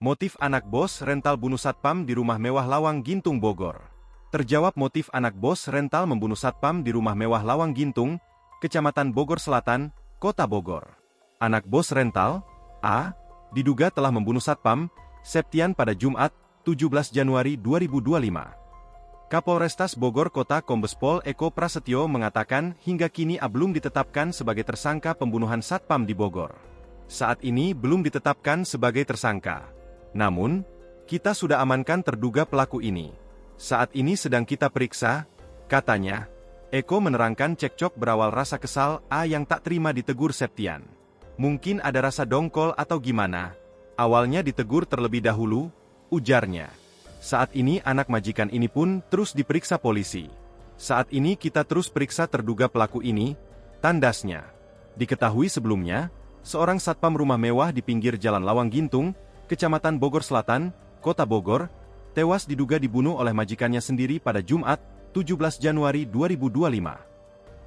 Motif anak bos rental bunuh satpam di rumah mewah Lawang Gintung, Bogor. Terjawab motif anak bos rental membunuh satpam di rumah mewah Lawang Gintung, Kecamatan Bogor Selatan, Kota Bogor. Anak bos rental, A, diduga telah membunuh satpam, Septian pada Jumat, 17 Januari 2025. Kapolrestas Bogor Kota Kombes Pol Eko Prasetyo mengatakan hingga kini A belum ditetapkan sebagai tersangka pembunuhan satpam di Bogor. Saat ini belum ditetapkan sebagai tersangka. Namun, kita sudah amankan terduga pelaku ini. Saat ini sedang kita periksa, katanya. Eko menerangkan cekcok berawal rasa kesal A yang tak terima ditegur Septian. Mungkin ada rasa dongkol atau gimana. Awalnya ditegur terlebih dahulu, ujarnya. Saat ini anak majikan ini pun terus diperiksa polisi. Saat ini kita terus periksa terduga pelaku ini, tandasnya. Diketahui sebelumnya, seorang satpam rumah mewah di pinggir Jalan Lawang Gintung, Kecamatan Bogor Selatan, Kota Bogor, tewas diduga dibunuh oleh majikannya sendiri pada Jumat, 17 Januari 2025.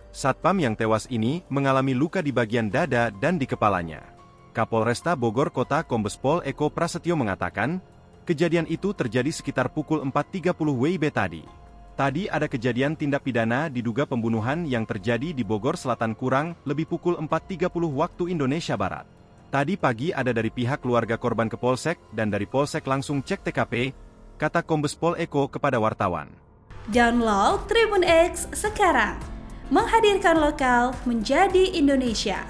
Satpam yang tewas ini mengalami luka di bagian dada dan di kepalanya. Kapolresta Bogor Kota Kombes Pol Eko Prasetyo mengatakan, kejadian itu terjadi sekitar pukul 4.30 WIB tadi. Tadi ada kejadian tindak pidana diduga pembunuhan yang terjadi di Bogor Selatan kurang lebih pukul 4.30 waktu Indonesia Barat. Tadi pagi ada dari pihak keluarga korban ke Polsek dan dari Polsek langsung cek TKP, kata Kombes Pol Eko kepada wartawan. Download Tribun X sekarang, menghadirkan lokal menjadi Indonesia.